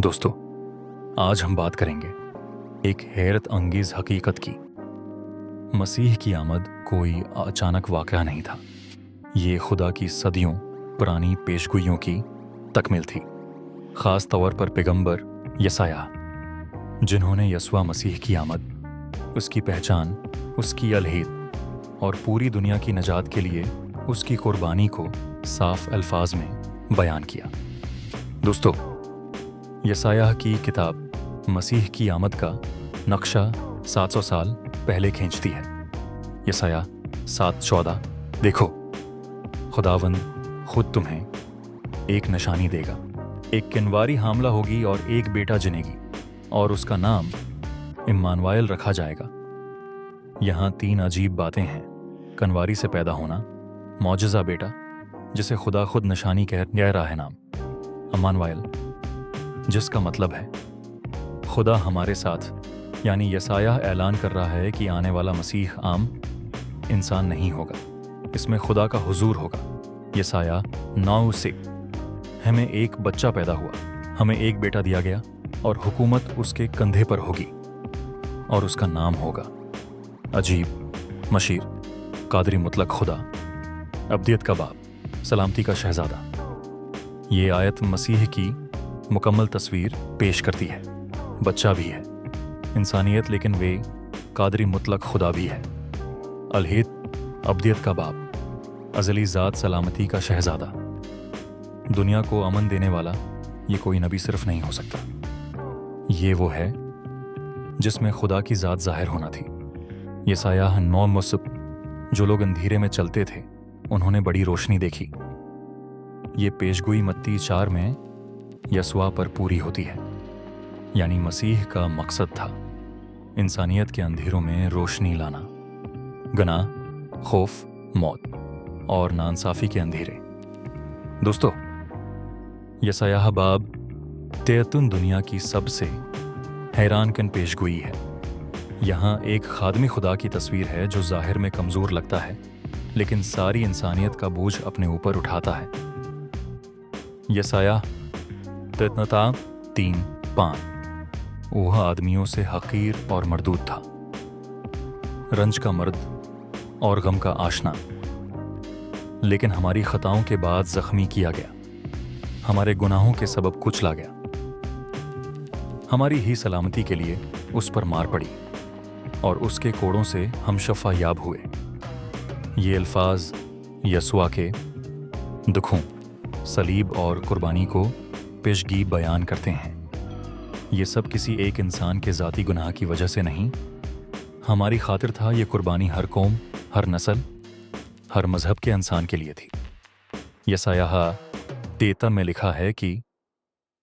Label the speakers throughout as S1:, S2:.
S1: दोस्तों, आज हम बात करेंगे एक हैरत अंगेज हकीकत की। मसीह की आमद कोई अचानक वाक़या नहीं था। ये खुदा की सदियों पुरानी पेशगोइयों की तकमील थी। ख़ास तौर पर पैगंबर यसायाह, जिन्होंने यस्वा मसीह की आमद, उसकी पहचान, उसकी अलहीद और पूरी दुनिया की नजात के लिए उसकी कुर्बानी को साफ अल्फाज में बयान किया। दोस्तों, यसायाह की किताब मसीह की आमद का नक्शा 700 साल पहले खींचती है। यसायाह 7:14, देखो, खुदावंद खुद तुम्हें एक निशानी देगा, एक किनवारी हामला होगी और एक बेटा जनेगी और उसका नाम इम्मानुएल रखा जाएगा। यहाँ 3 अजीब बातें हैं: कनवारी से पैदा होना, मौजज़ा बेटा जिसे खुदा खुद निशानी कह रहा है, नाम इम्मानुएल, जिसका मतलब है खुदा हमारे साथ। यानी यसायाह ऐलान कर रहा है कि आने वाला मसीह आम इंसान नहीं होगा, इसमें खुदा का हुजूर होगा। यसायाह 9 से, हमें एक बच्चा पैदा हुआ, हमें एक बेटा दिया गया और हुकूमत उसके कंधे पर होगी और उसका नाम होगा अजीब, मशीर, कादरी मुतलक खुदा, अब्दियत का बाप, सलामती का शहजादा। ये आयत मसीह की मुकम्मल तस्वीर पेश करती है। बच्चा भी है, इंसानियत, लेकिन वे कादरी मुतलक खुदा भी है। अलहीद, अब्दियत का बाप, अज़ली ज़ात, सलामती का शहजादा। दुनिया को अमन देने वाला ये कोई नबी सिर्फ नहीं हो सकता, ये वो है जिसमें खुदा की ज़ात ज़ाहिर होना थी। यसायाह 9 मुसब, जो लोग अंधेरे में चलते थे उन्होंने बड़ी रोशनी देखी। ये पेशगोई मत्ती 4 में यस्वा पर पूरी होती है। यानी मसीह का मकसद था इंसानियत के अंधेरों में रोशनी लाना, गनाह, खौफ, मौत और नाइंसाफी के अंधेरे। दोस्तों, यसायाह बाब 33 दुनिया की सबसे हैरानकुन पेशगोई है। यहाँ एक खादमी खुदा की तस्वीर है जो ज़ाहिर में कमज़ोर लगता है, लेकिन सारी इंसानियत का बोझ अपने ऊपर उठाता है। यसायाह 3:5, वह आदमियों से हकीर और मरदूद था, रंज का मर्द और गम का आशना, लेकिन हमारी खताओं के बाद जख्मी किया गया, हमारे गुनाहों के सबब कुचला गया, हमारी ही सलामती के लिए उस पर मार पड़ी और उसके कोड़ों से हम शफा याब हुए। ये अल्फाज यस्वा के दुखों, सलीब और कुर्बानी को पेशगी बयान करते हैं। ये सब किसी एक इंसान के ज़ाती गुनाह की वजह से नहीं, हमारी खातिर था। ये कुर्बानी हर कौम, हर नस्ल, हर मज़हब के इंसान के लिए थी। यसायाह 13 में लिखा है कि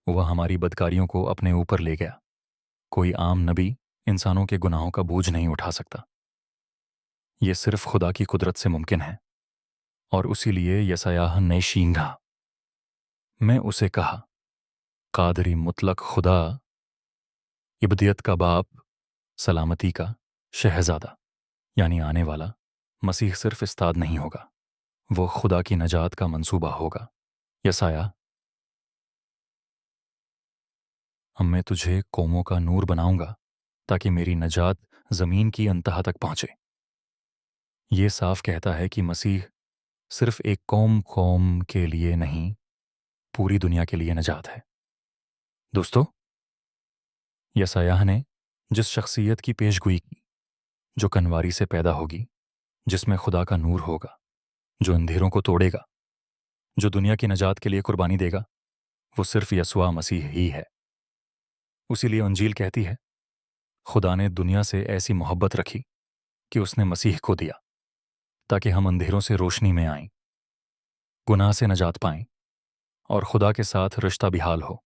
S1: वह हमारी बदकारियों को अपने ऊपर ले गया। कोई आम नबी इंसानों के गुनाहों का बोझ नहीं उठा सकता, ये सिर्फ खुदा की कुदरत से मुमकिन है। और उसी लिए यसायाह ने शींघा, मैं उसे कहा, कादरी मुतलक खुदा, इब्दियत का बाप, सलामती का शहजादा। यानी आने वाला मसीह सिर्फ इस्ताद नहीं होगा, वो खुदा की नजात का मंसूबा होगा। यसायाह, मैं तुझे कौमों का नूर बनाऊंगा ताकि मेरी नजात ज़मीन की अंतहा तक पहुंचे। ये साफ कहता है कि मसीह सिर्फ एक कौम के लिए नहीं, पूरी दुनिया के लिए नजात है। दोस्तों, यसायाह ने जिस शख्सियत की पेशगोई की, जो कनवारी से पैदा होगी, जिसमें खुदा का नूर होगा, जो अंधेरों को तोड़ेगा, जो दुनिया की नजात के लिए कुर्बानी देगा, वो सिर्फ यस्वा मसीह ही है। उसीलिए इंजील कहती है, खुदा ने दुनिया से ऐसी मोहब्बत रखी कि उसने मसीह को दिया ताकि हम अंधेरों से रोशनी में आएं, गुनाह से नजात पाएं और खुदा के साथ रिश्ता बिहाल हो।